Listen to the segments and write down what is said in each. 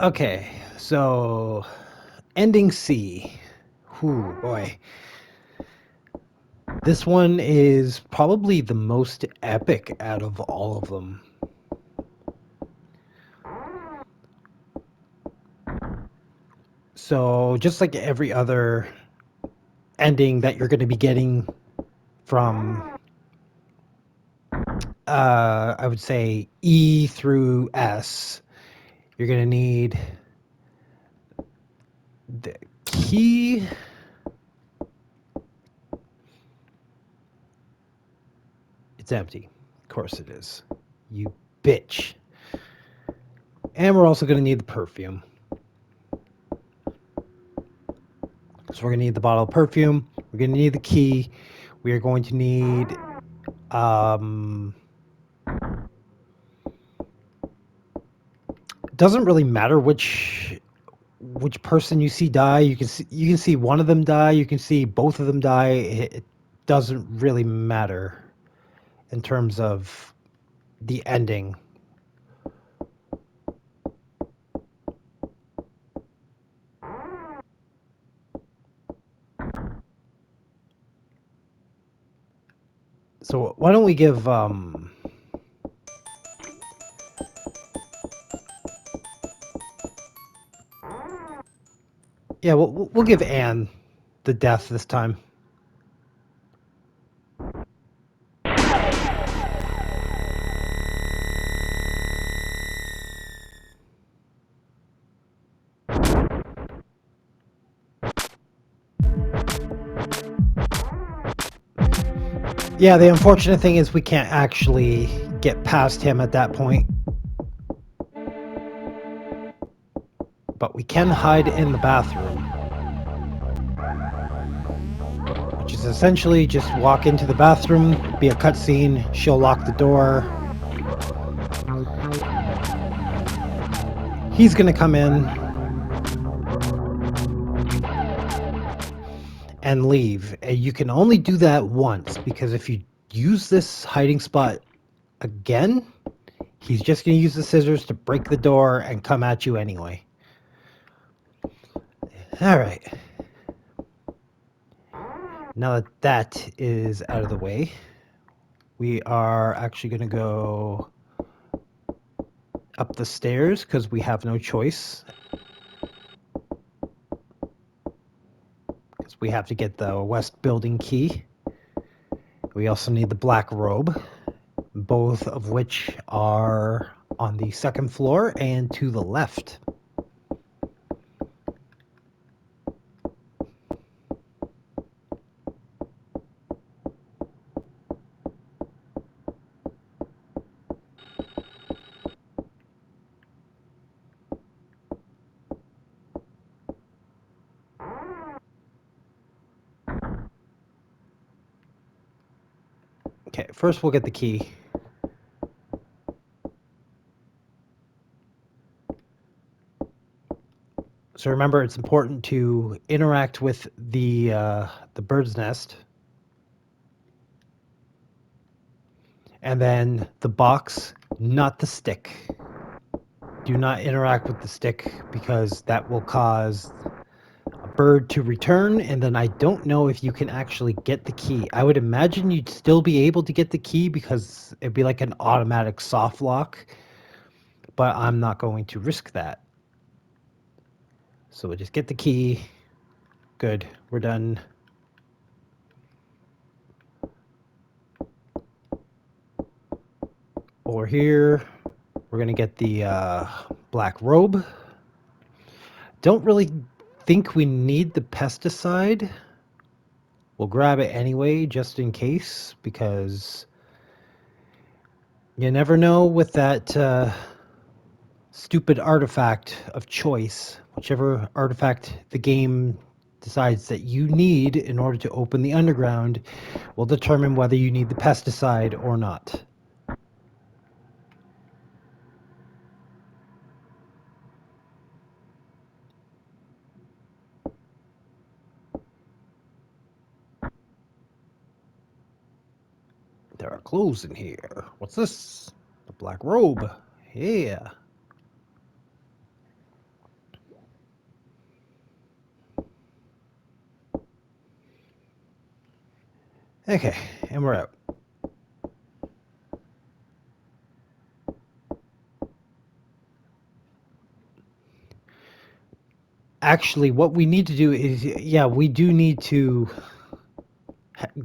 Okay, so ending C. Whew, boy. This one is probably the most epic out of all of them. So, just like every other ending that you're going to be getting from, I would say, E through S, you're going to need the key. It's empty. Of course it is. You bitch. And we're also going to need the perfume. So we're going to need the bottle of perfume. We're going to need the key. We are going to need doesn't really matter which person you see die. You can see one of them die. You can see both of them die. It doesn't really matter in terms of the ending. So why don't we give yeah, we'll give Anne the death this time. Yeah, the unfortunate thing is we can't actually get past him at that point. But we can hide in the bathroom, which is essentially just walk into the bathroom, be a cutscene, she'll lock the door. He's gonna come in and leave. And you can only do that once, because if you use this hiding spot again, he's just gonna use the scissors to break the door and come at you anyway. Alright. Now that that is out of the way, we are actually gonna go up the stairs because we have no choice. Because we have to get the west building key. We also need the black robe, both of which are on the second floor and to the left. Okay, first we'll get the key. So remember, it's important to interact with the bird's nest, and then the box, not the stick. Do not interact with the stick because that will cause a bird to return, and then I don't know if you can actually get the key. I would imagine you'd still be able to get the key because it'd be like an automatic soft lock, but I'm not going to risk that. So we'll just get the key. Good, we're done. Over here, we're gonna get the black robe. Don't really think we need the pesticide. We'll grab it anyway, just in case, because you never know with that stupid artifact of choice. Whichever artifact the game decides that you need in order to open the underground will determine whether you need the pesticide or not. There are clothes in here. What's this? The black robe. Yeah. Okay, and we're out. Actually, what we need to do is, yeah, we do need to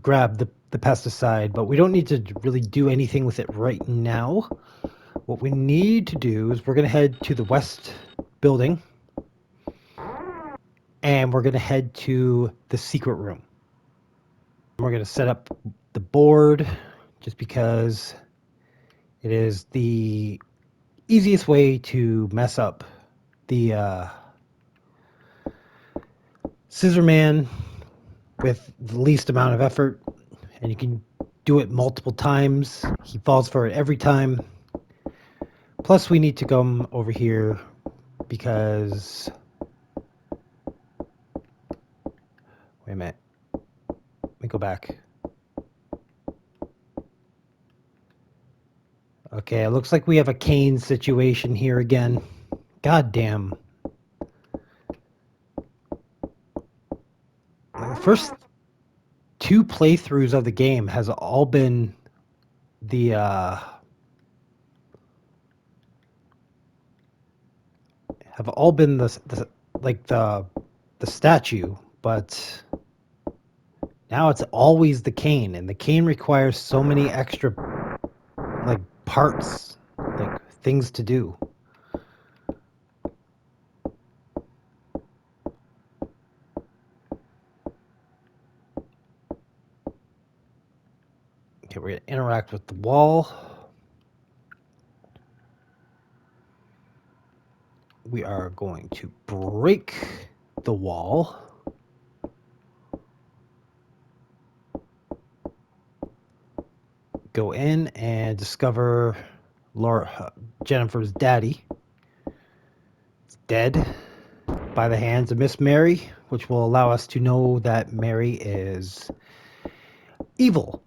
grab the pesticide, but we don't need to really do anything with it right now. What we need to do is we're going to head to the west building, and we're going to head to the secret room. We're going to set up the board just because it is the easiest way to mess up the scissor man with the least amount of effort, and you can do it multiple times. He falls for it every time. Plus, we need to come over here because... Wait a minute. Let me go back. Okay, it looks like we have a Kane situation here again. God damn. The first two playthroughs of the game has all been the have all been the like the statue, but now it's always the cane, and the cane requires so many extra like parts, like things to do. Okay, we're gonna interact with the wall. We are going to break the wall. Go in and discover Jennifer's daddy. It's dead by the hands of Miss Mary, which will allow us to know that Mary is evil,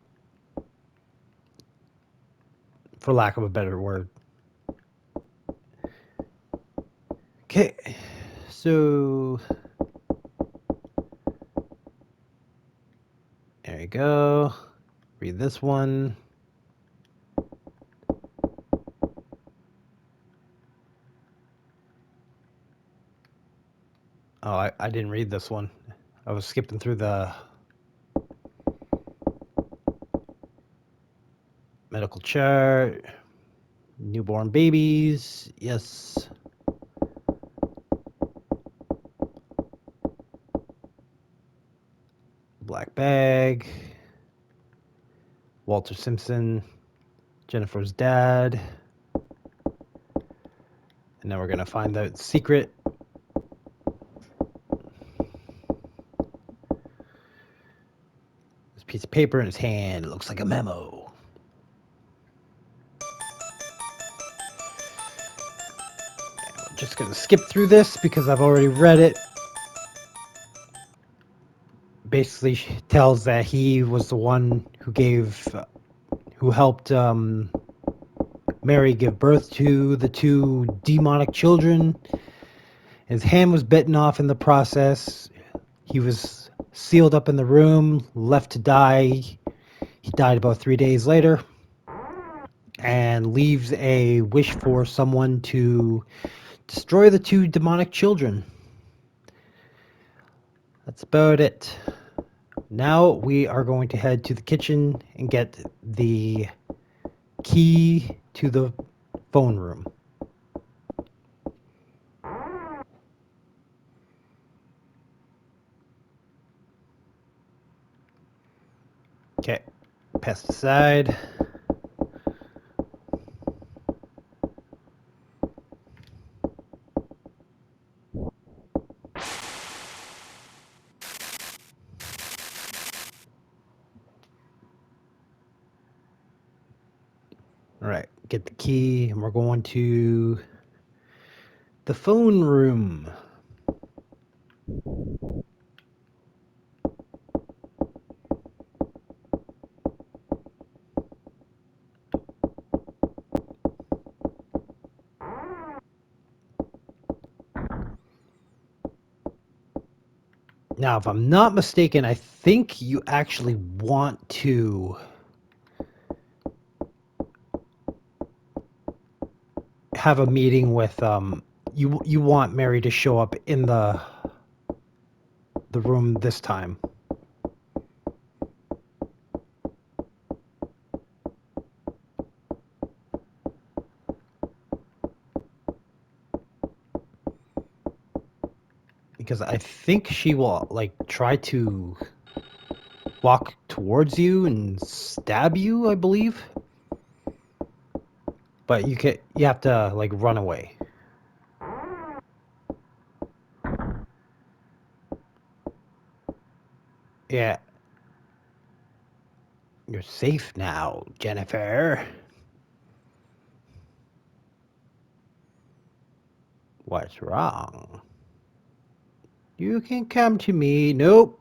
for lack of a better word. Okay, so there you go. Read this one. Oh, I didn't read this one. I was skipping through the medical chart. Newborn babies. Yes. Black bag. Walter Simpson. Jennifer's dad. And now we're going to find out the secret. This piece of paper in his hand. It looks like a memo. I'm just going to skip through this because I've already read it. Basically tells that he was the one who helped Mary give birth to the two demonic children. His hand was bitten off in the process. He was sealed up in the room, left to die. He died about 3 days later, and leaves a wish for someone to destroy the two demonic children. That's about it. Now we are going to head to the kitchen and get the key to the phone room. Okay, pesticide. All right, get the key, and we're going to the phone room. Now, if I'm not mistaken, I think you actually want to have a meeting with you want Mary to show up in the room this time. Because I think she will like try to walk towards you and stab you, I believe. But you have to like run away. Yeah. You're safe now, Jennifer. What's wrong? You can come to me. Nope.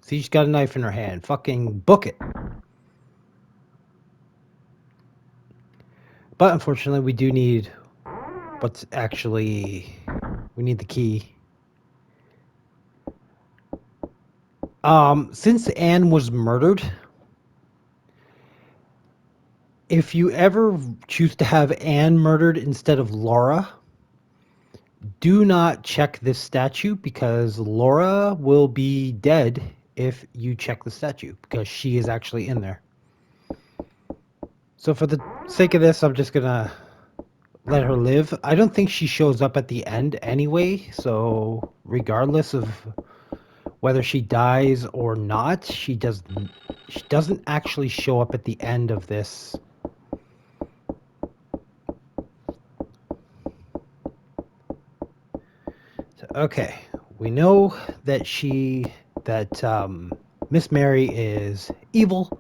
See, she's got a knife in her hand. Fucking book it. But unfortunately, we do need what's actually... We need the key. Since Anne was murdered, if you ever choose to have Anne murdered instead of Laura, do not check this statue because Laura will be dead if you check the statue because she is actually in there. So for the sake of this, I'm just gonna let her live. I don't think she shows up at the end anyway, so regardless of whether she dies or not, she doesn't actually show up at the end of this. So, okay, we know that Miss Mary is evil,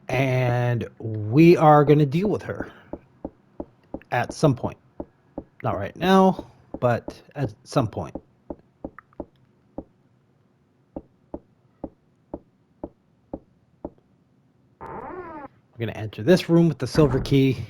and we are going to deal with her at some point. Not right now, but at some point. We're going to enter this room with the silver key.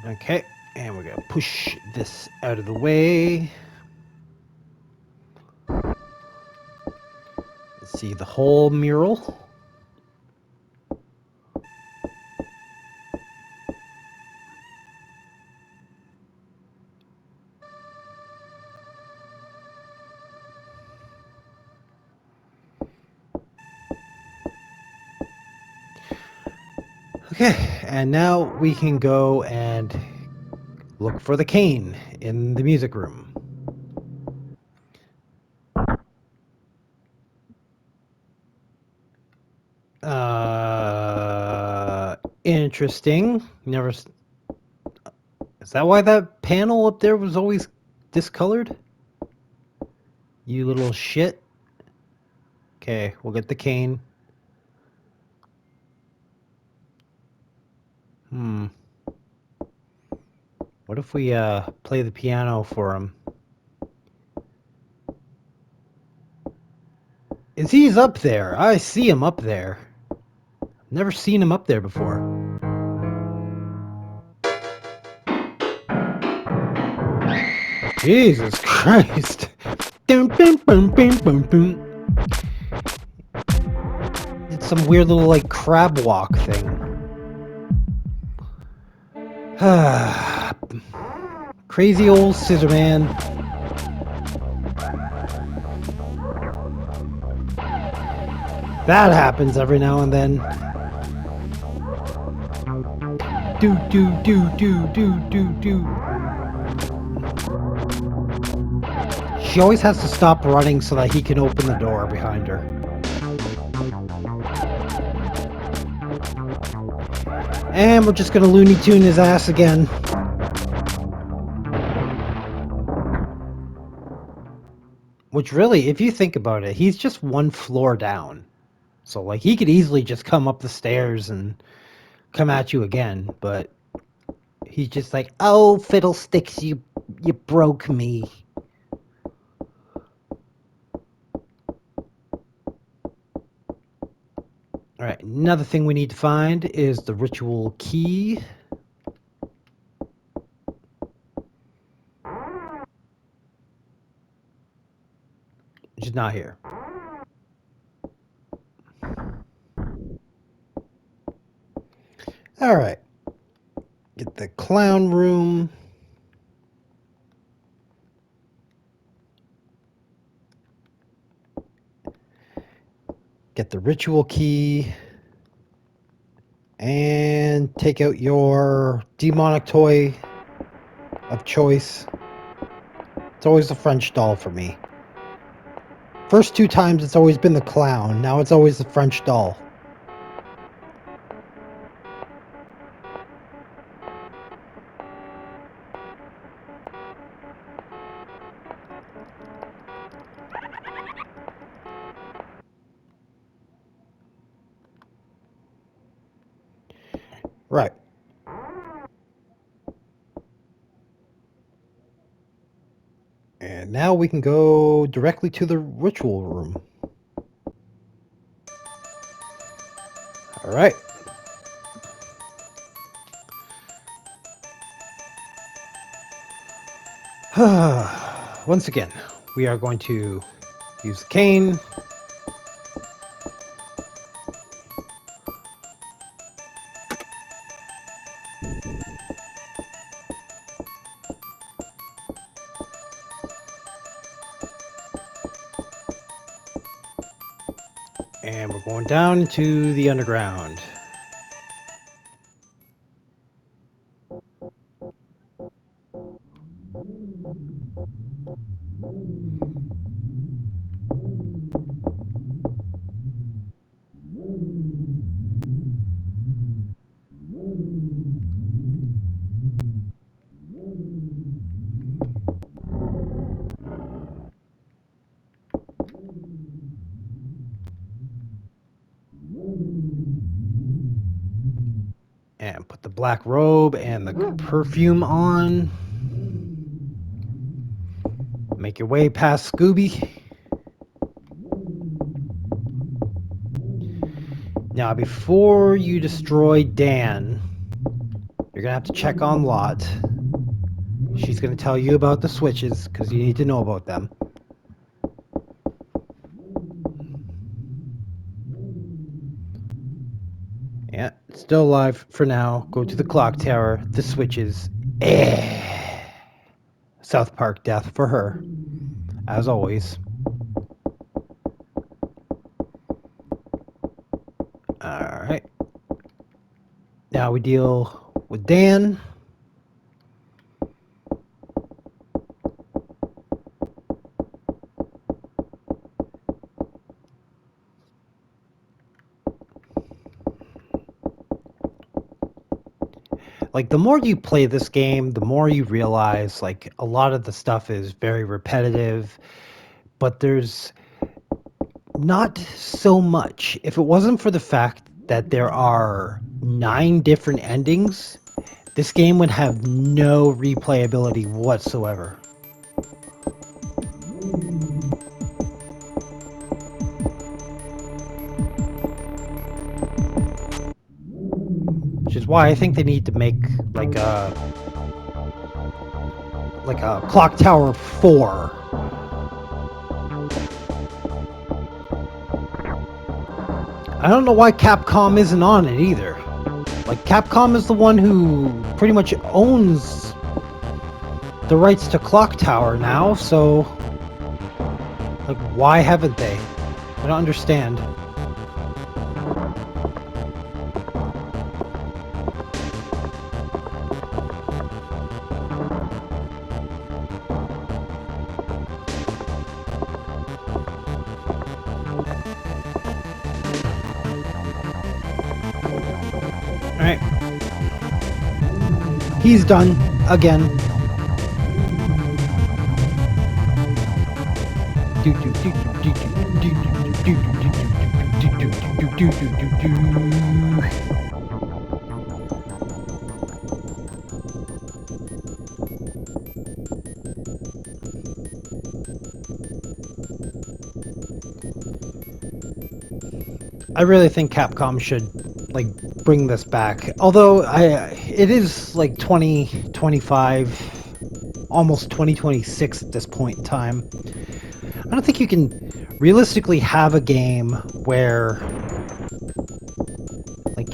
Okay, and we're going to push this out of the way. Let's see the whole mural. Okay, and now we can go and look for the cane in the music room. Interesting. Never. Is that why that panel up there was always discolored? You little shit. Okay, we'll get the cane. What if we play the piano for him? He's up there. I see him up there. Never seen him up there before. Jesus Christ. It's some weird little like crab walk thing. Crazy old Scissor Man. That happens every now and then. Do. She always has to stop running so that he can open the door behind her. And we're just gonna Looney Tune his ass again. Which really, if you think about it, he's just one floor down. So like he could easily just come up the stairs and come at you again, but he's just like, oh, fiddlesticks, you You broke me. All right, another thing we need to find is the ritual key. Which is not here. All right. Get the clown room. Get the ritual key. And take out your demonic toy of choice. It's always the French doll for me. First 2 times it's always been the clown. Now it's always the French doll. Right. And now we can go directly to the ritual room. All right. Once again, we are going to use the cane. And we're going down into the underground. And put the black robe and the perfume on. Make your way past Scooby. Now, before you destroy Dan, you're going to have to check on Lot. She's going to tell you about the switches, because you need to know about them. Yeah, it's still alive for now. Go to the clock tower. The switches. South Park death for her, as always. Alright. Now we deal with Dan. Like, the more you play this game, the more you realize, like, a lot of the stuff is very repetitive, but there's not so much. If it wasn't for the fact that there are 9 different endings, this game would have no replayability whatsoever. Which is why I think they need to make like a Clock Tower 4. I don't know why Capcom isn't on it either. Like, Capcom is the one who pretty much owns the rights to Clock Tower now, so like, why haven't they? I don't understand. Alright. He's done. Again. I really think Capcom should like bring this back. Although it is like 2025, almost 2026 at this point in time. I don't think you can realistically have a game where like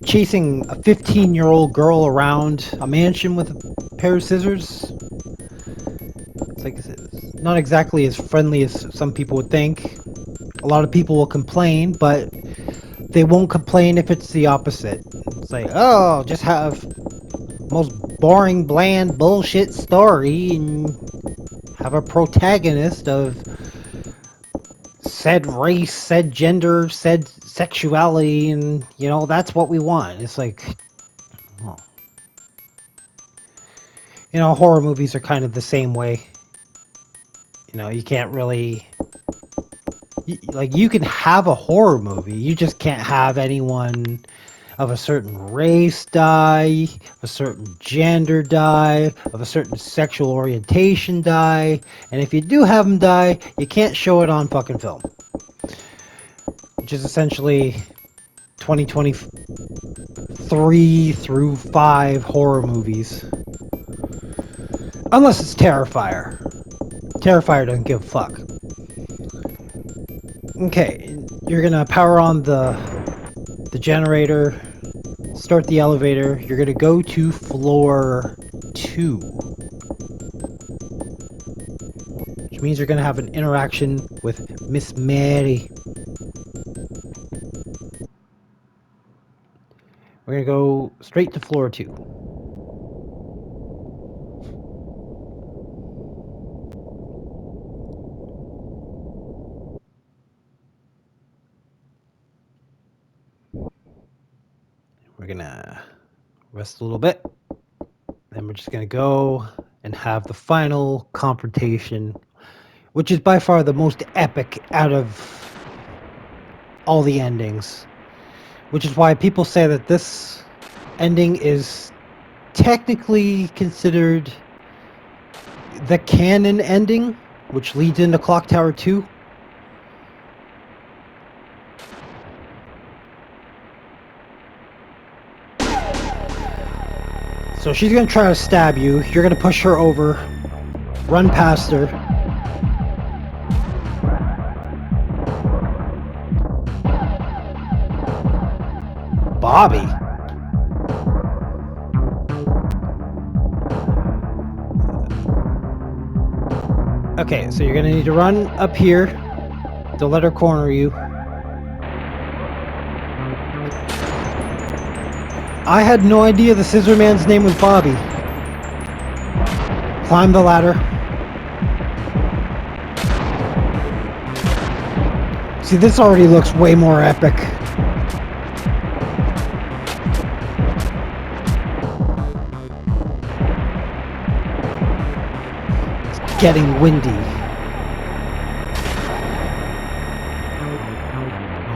chasing a 15-year-old girl around a mansion with a pair of scissors. It's like it's not exactly as friendly as some people would think. A lot of people will complain, but they won't complain if it's the opposite. It's like, oh, just have most boring, bland, bullshit story and have a protagonist of said race, said gender, said sexuality, and you know, that's what we want. It's like, well, you know, horror movies are kind of the same way. You know, you can't really like, you can have a horror movie, you just can't have anyone of a certain race die, a certain gender die, of a certain sexual orientation die, and if you do have them die, you can't show it on fucking film. Which is essentially 2023 through 5 horror movies. Unless it's Terrifier. Terrifier doesn't give a fuck. Okay, you're gonna power on the generator, start the elevator, you're gonna go to floor 2. Which means you're gonna have an interaction with Miss Mary. We're gonna go straight to floor 2. We're gonna rest a little bit. Then we're just gonna go and have the final confrontation, which is by far the most epic out of all the endings. Which is why people say that this ending is technically considered the canon ending, which leads into Clock Tower 2. So she's gonna try to stab you, you're gonna push her over, run past her. Bobby? Okay, so you're gonna need to run up here. Don't let her corner you. I had no idea the Scissor Man's name was Bobby. Climb the ladder. See, this already looks way more epic. It's getting windy.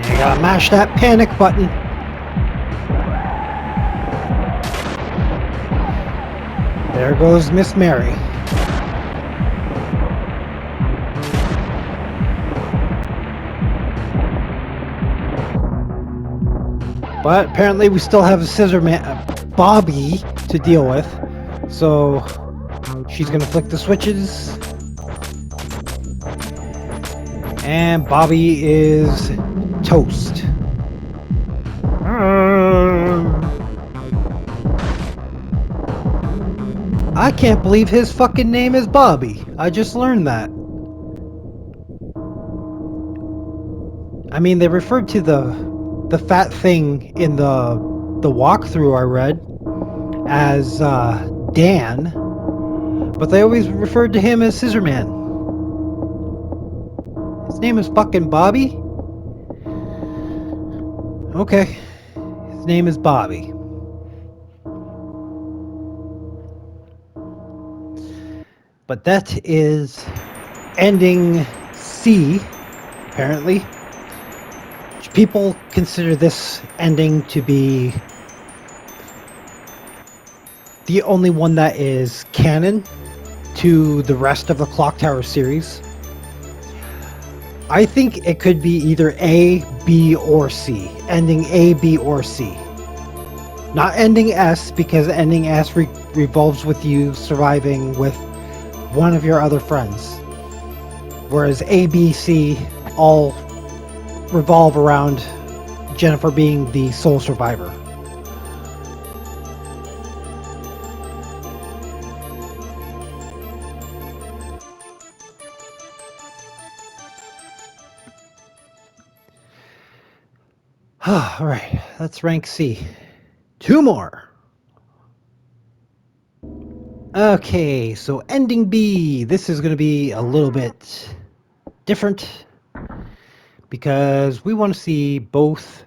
You gotta mash that panic button. There goes Miss Mary. But apparently we still have a Scissor Man, Bobby, to deal with. So she's gonna flick the switches. And Bobby is toast. I can't believe his fucking name is Bobby. I just learned that. I mean, they referred to the fat thing in the walkthrough I read as Dan, but they always referred to him as Scissor Man. His name is fucking Bobby? Okay. His name is Bobby. But that is ending C, apparently. People consider this ending to be the only one that is canon to the rest of the Clock Tower series. I think it could be either A, B, or C. Ending A, B, or C. Not ending S, because ending S revolves with you surviving with one of your other friends. Whereas A, B, C all revolve around Jennifer being the sole survivor. All right, that's rank C. 2 more. Okay, so ending B. This is going to be a little bit different because we want to see both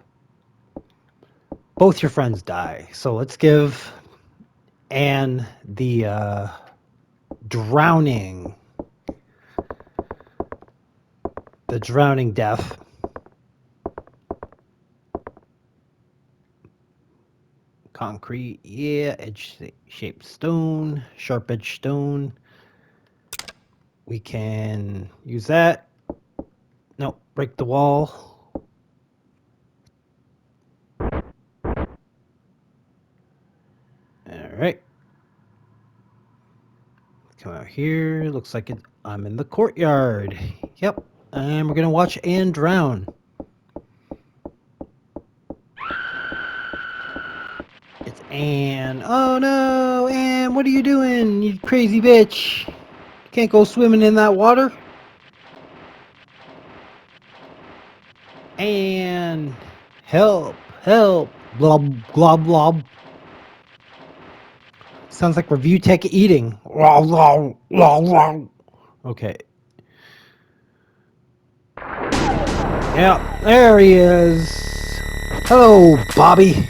your friends die. So let's give Anne the drowning death. Concrete, yeah, edge-shaped stone, sharp edge stone. We can use that. Nope, break the wall. All right. Come out here. Looks like I'm in the courtyard. Yep. And we're going to watch Anne drown. It's Anne. Oh no, Anne, what are you doing, you crazy bitch? You can't go swimming in that water. Anne, help, help. Blob, glob, blob. Sounds like Review Tech eating. Okay. Yeah, there he is. Hello, Bobby.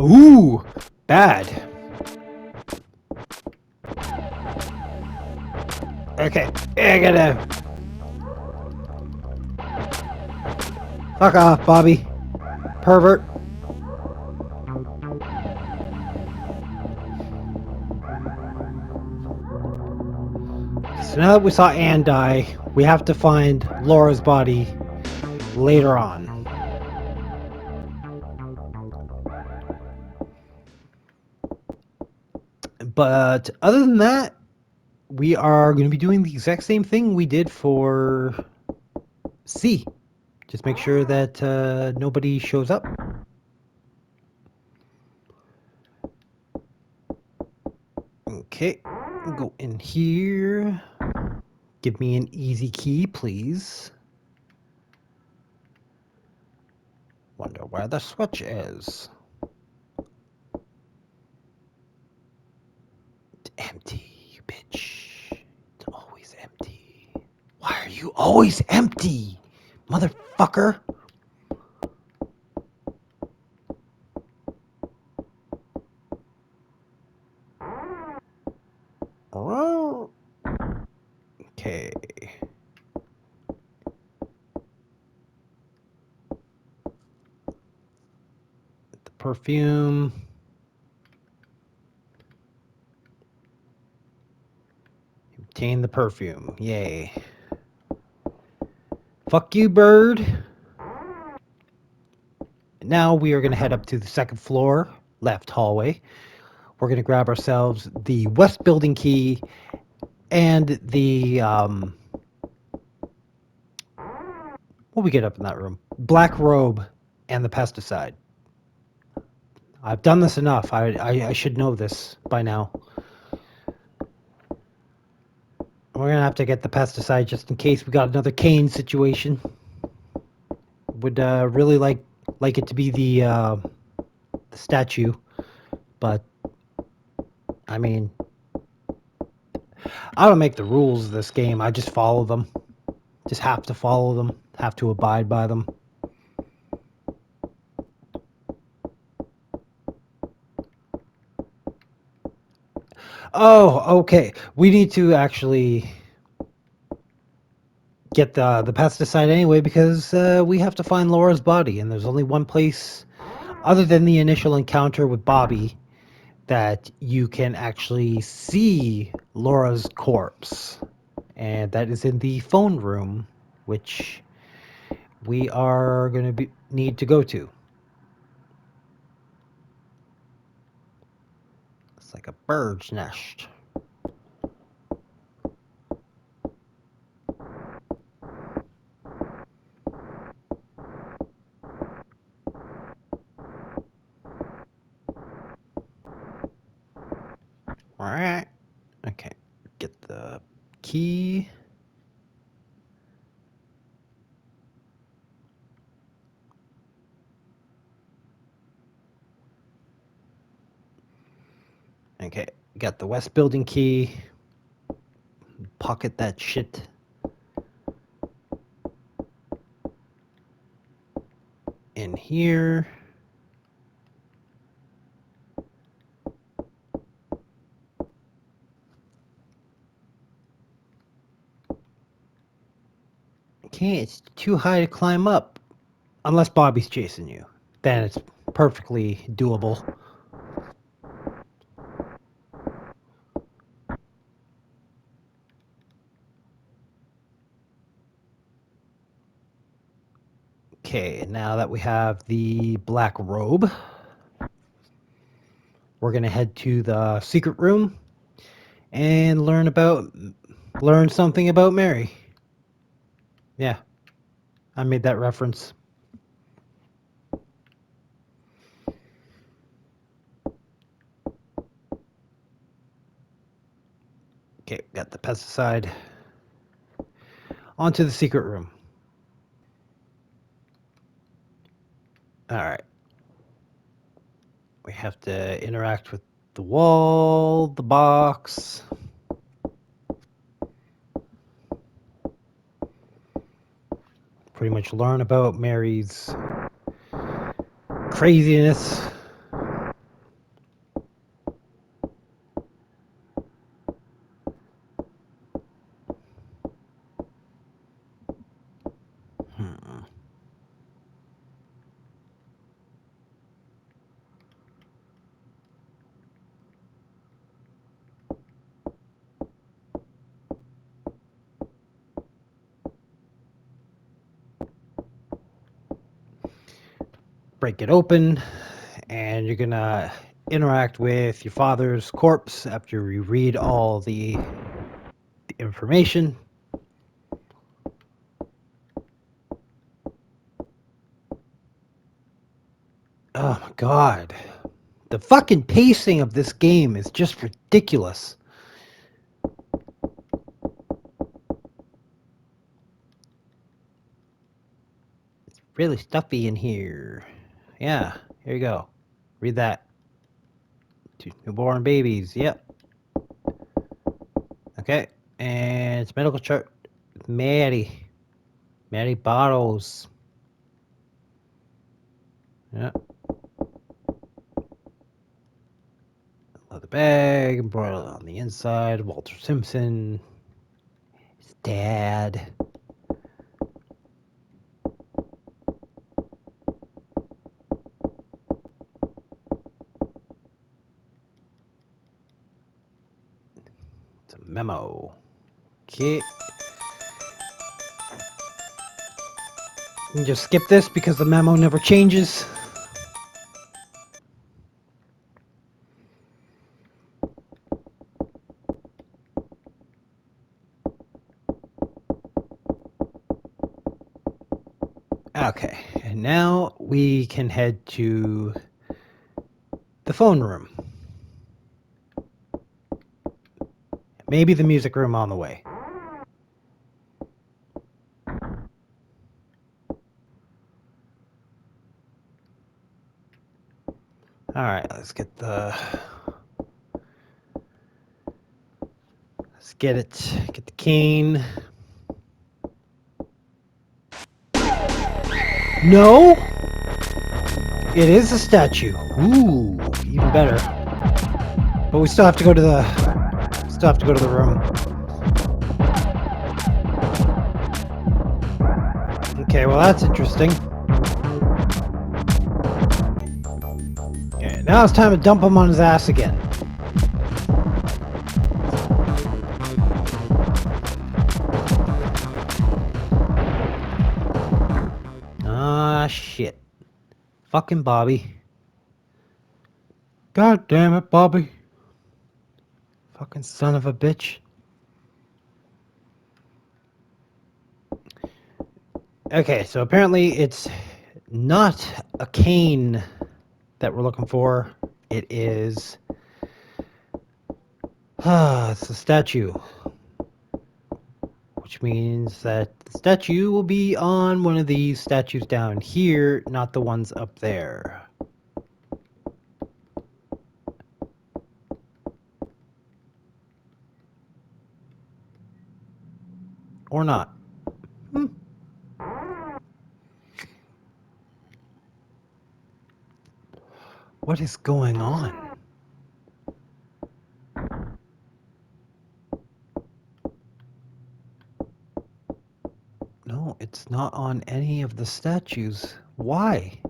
Ooh, bad. Okay, I gotta. Fuck off, Bobby. Pervert. So now that we saw Anne die, we have to find Laura's body later on. But other than that, we are going to be doing the exact same thing we did for C. Just make sure that nobody shows up. Okay, go in here. Give me an easy key, please. Wonder where the switch is. It's empty, you bitch. It's always empty. Why are you always empty, motherfucker? Okay. The perfume. Obtain the perfume. Yay. Fuck you, bird. Now we are going to head up to the second floor, left hallway. We're going to grab ourselves the west building key and the what we get up in that room? Black robe and the pesticide. I've done this enough. I should know this by now. We're gonna have to get the pesticide just in case we got another Kane situation. Would really like it to be the statue, but I mean, I don't make the rules of this game. I just follow them. Just have to follow them. Have to abide by them. Oh, okay. We need to actually get the pesticide anyway because we have to find Laura's body, and there's only one place other than the initial encounter with Bobby, that you can actually see Laura's corpse. And that is in the phone room, which we are going to need to go to. It's like a bird's nest. All right. Okay. Get the key. Okay. Got the west building key. Pocket that shit. In here. Okay, it's too high to climb up. Unless Bobby's chasing you. Then it's perfectly doable. Okay, now that we have the black robe, we're gonna head to the secret room and learn something about Mary. Yeah, I made that reference. Okay, got the pesticide. Onto the secret room. All right. We have to interact with the wall, the box. Pretty much learn about Mary's craziness. Break it open, and you're gonna interact with your father's corpse after you read all the information. Oh my god. The fucking pacing of this game is just ridiculous. It's really stuffy in here. Yeah, here you go. Read that. 2 newborn babies. Yep. Okay. And it's medical chart. Maddie. Maddie Bottles. Yep. Leather bag. Embroidered on the inside. Walter Simpson. His dad. It's a memo. Okay. You can just skip this because the memo never changes. Okay, and now we can head to the phone room. Maybe the music room on the way. Alright, let's get the cane. No! It is a statue. Ooh, even better. But we still have to go to the room. Okay, well that's interesting. Now it's time to dump him on his ass again. Ah, shit. Fucking Bobby. God damn it, Bobby. Fucking son of a bitch. Okay, so apparently it's not a cane that we're looking for. It is... it's a statue. Which means that the statue will be on one of these statues down here, not the ones up there. Or not. What is going on? No, it's not on any of the statues. Why?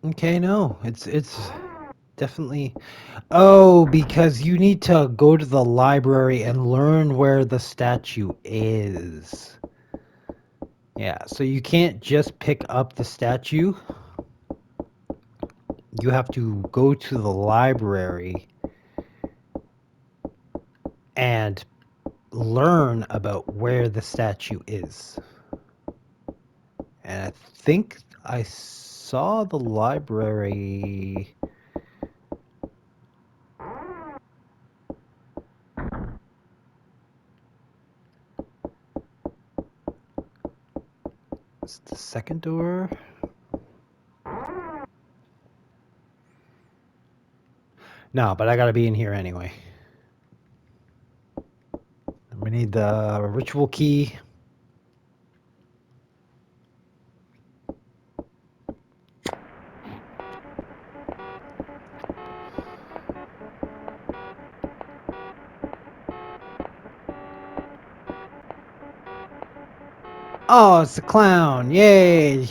Okay, no. It's definitely... Oh, because you need to go to the library and learn where the statue is. Yeah, so you can't just pick up the statue. You have to go to the library and learn about where the statue is. And I think I saw the library... It's the second door. No, but I gotta be in here anyway. We need the ritual key. Oh, it's the clown. Yay.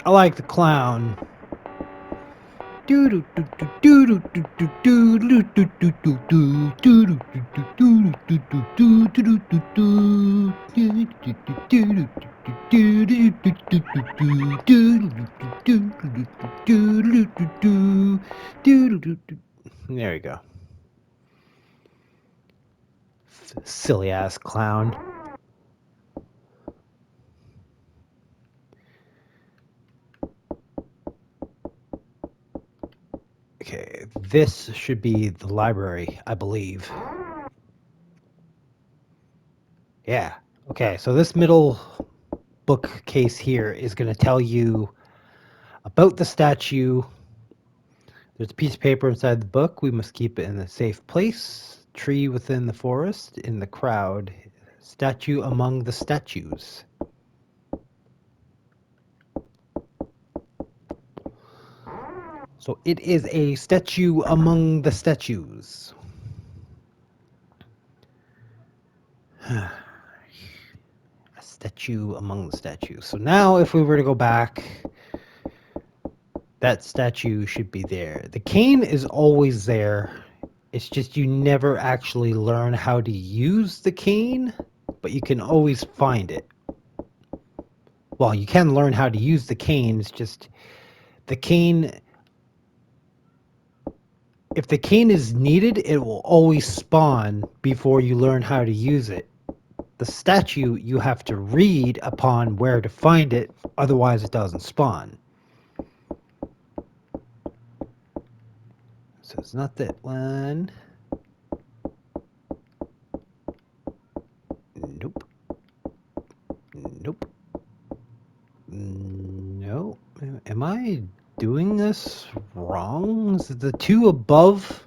I like the clown. There we go. Silly ass clown. Okay, this should be the library, I believe. Yeah. Okay, so this middle bookcase here is going to tell you about the statue. There's a piece of paper inside the book. We must keep it in a safe place. Tree within the forest, in the crowd. Statue among the statues. So it is a statue among the statues. A statue among the statues. So now if we were to go back, that statue should be there. The cane is always there. It's just you never actually learn how to use the cane, but you can always find it. Well, you can learn how to use the cane. It's just the cane... If the cane is needed, it will always spawn before you learn how to use it. The statue, you have to read upon where to find it, otherwise it doesn't spawn. So it's not that one. Nope. Nope. No. Am I doing this wrong? Is it the two above?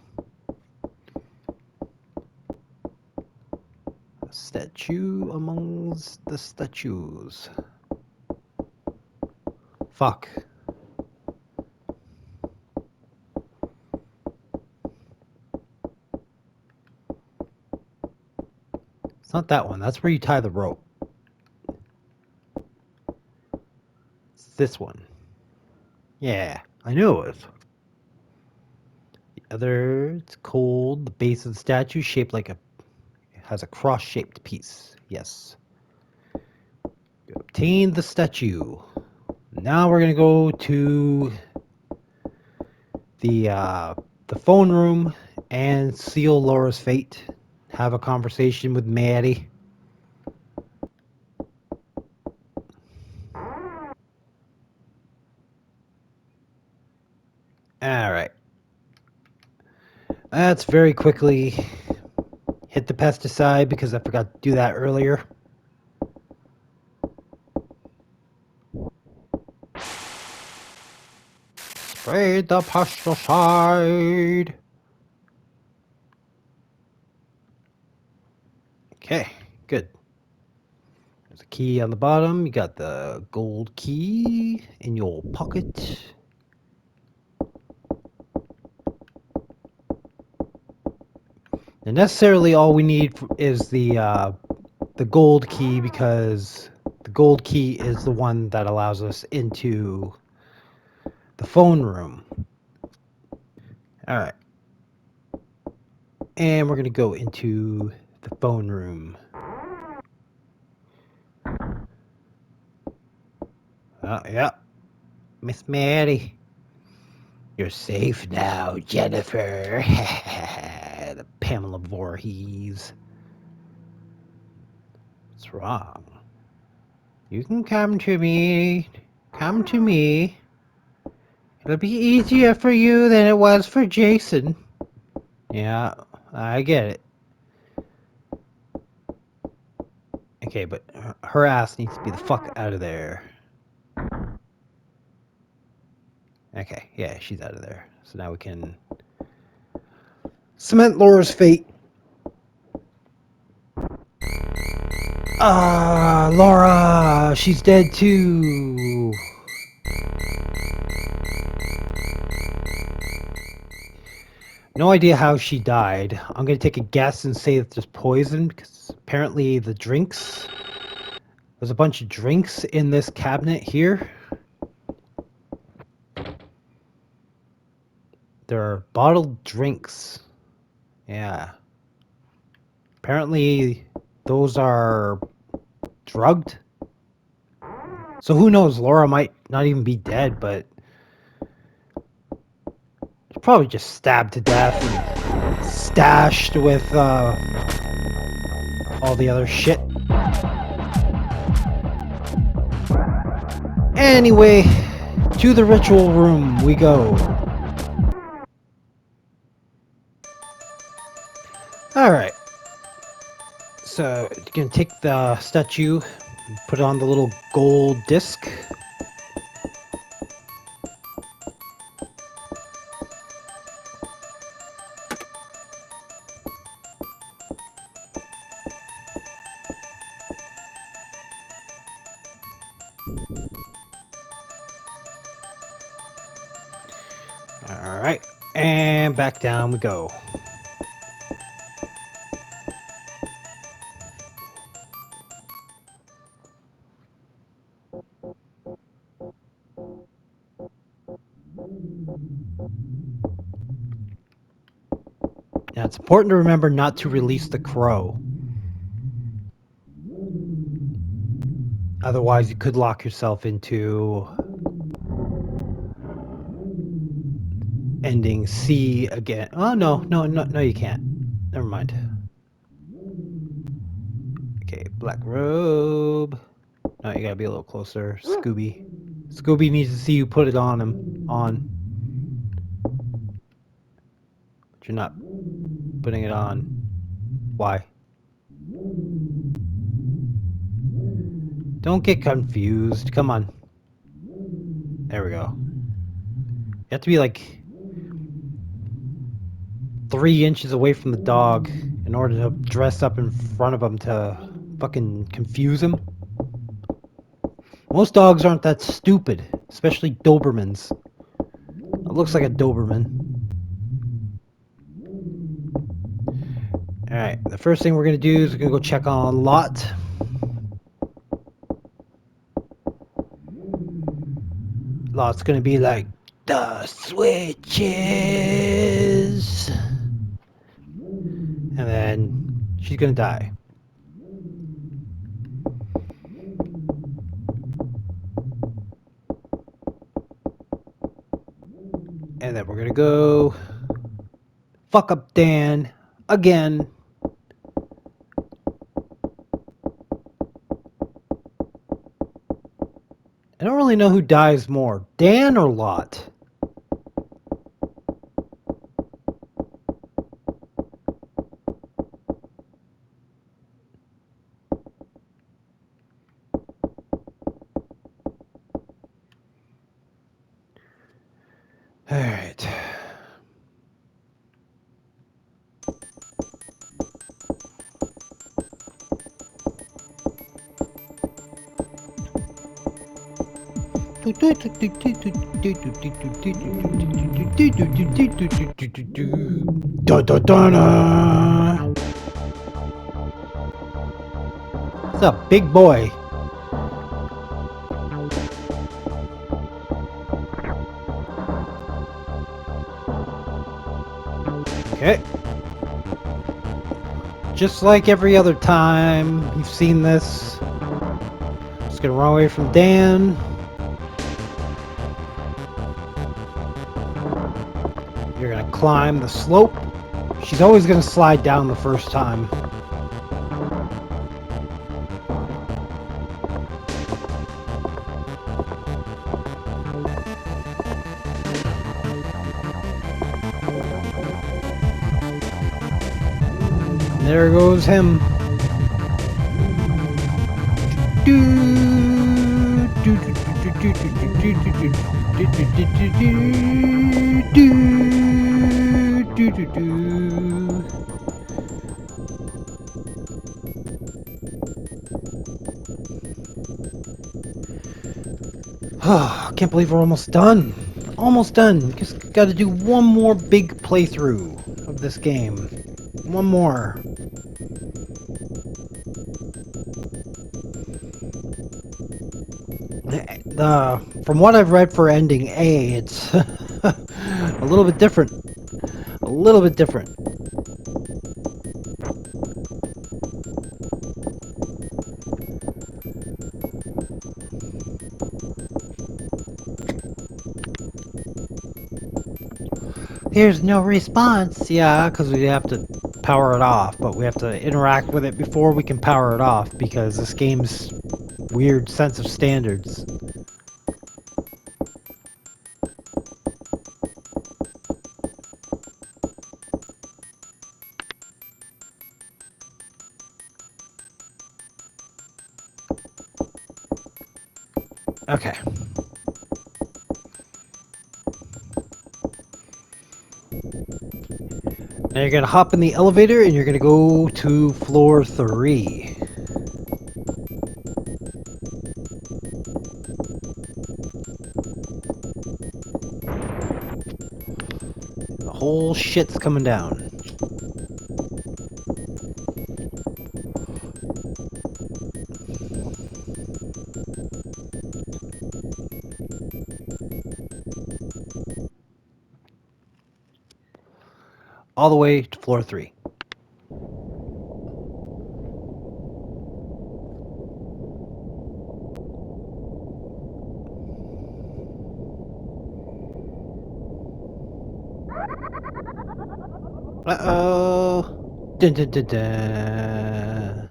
Statue amongst the statues. Fuck. It's not that one. That's where you tie the rope. It's this one. Yeah, I knew it was. The other, it's cold. The base of the statue shaped like a, has a cross-shaped piece. Yes. You obtained the statue. Now we're gonna go to the phone room and seal Laura's fate. Have a conversation with Maddie. All right. Let's very quickly hit the pesticide because I forgot to do that earlier. Spray the pesticide. Okay, good. There's a key on the bottom. You got the gold key in your pocket. And necessarily all we need is the gold key because the gold key is the one that allows us into the phone room. All right. And we're going to go into the phone room. Yeah. Miss Maddie. You're safe now, Jennifer. The Pamela Voorhees. What's wrong? You can come to me. Come to me. It'll be easier for you than it was for Jason. Yeah, I get it. Okay, but her ass needs to be the fuck out of there. Okay, yeah, she's out of there. So now we can cement Laura's fate. Laura, she's dead too. No idea how she died. I'm gonna take a guess and say it's just poison because apparently the drinks. There's a bunch of drinks in this cabinet here. There are bottled drinks. Yeah. Apparently those are drugged. So who knows? Laura might not even be dead, but she's probably just stabbed to death and stashed with all the other shit. Anyway, to the ritual room we go. Alright. So, you're gonna take the statue, put it on the little gold disc. Alright, and back down we go. Now it's important to remember not to release the crow. Otherwise you could lock yourself into ending C again. Oh no, you can't. Never mind. Okay, black robe. No, you gotta be a little closer. Scooby. Scooby needs to see you put it on him. On. But you're not putting it on. Why? Don't get confused. Come on. There we go. You have to be like 3 inches away from the dog in order to dress up in front of him to fucking confuse him. Most dogs aren't that stupid, especially Dobermans. It looks like a Doberman. Alright, the first thing we're going to do is we're going to go check on Lot. Lot's going to be like, the switches! And then she's going to die. And then we're going to go fuck up Dan again. I don't really know who dies more, Dan or Lot. All right. What's up, big boy? Okay. Just like every other time you've seen this, just gonna run away from Dan. You're gonna climb the slope. She's always gonna slide down the first time. There goes him. Oh, I can't believe we're almost done. Almost done. Just got to do one more big playthrough of this game. One more. From what I've read for ending A, it's a little bit different. A little bit different. There's no response. Yeah, because we have to power it off, but we have to interact with it before we can power it off because this game's weird sense of standards. Okay. Now you're gonna hop in the elevator and you're gonna go to floor 3. The whole shit's coming down. All the way to floor 3. Uh-oh. Dun, dun, dun, dun.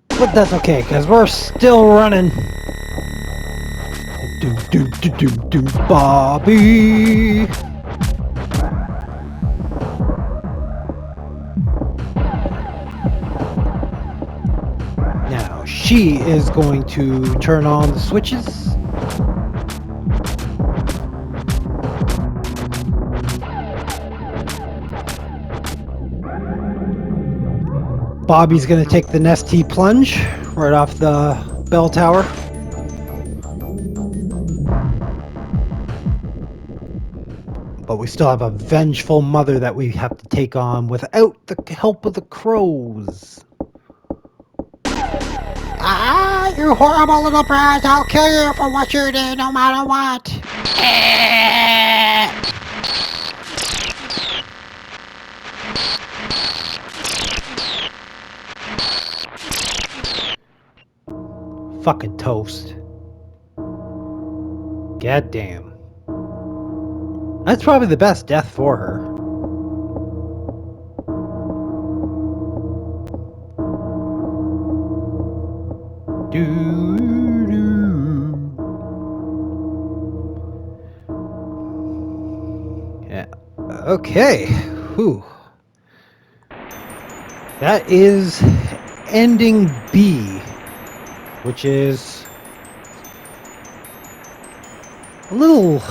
But that's okay, because we're still running. Do, Bobby. Now she is going to turn on the switches. Bobby's going to take the Nestea plunge right off the bell tower. But we still have a vengeful mother that we have to take on without the help of the crows. Ah, you horrible little brat! I'll kill you for what you did, no matter what. Fucking toast. God damn. That's probably the best death for her. Yeah. Okay. Whew. That is ending B, which is a little.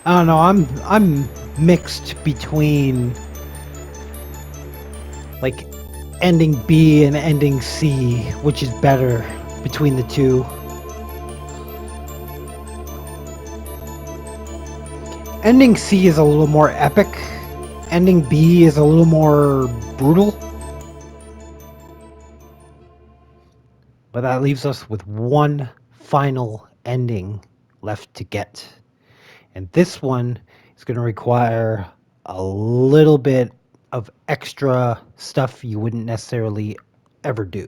I don't know. I'm mixed between like ending B and ending C, which is better between the two. Ending C is a little more epic. Ending B is a little more brutal. But that leaves us with one final ending left to get. And this one is going to require a little bit of extra stuff you wouldn't necessarily ever do.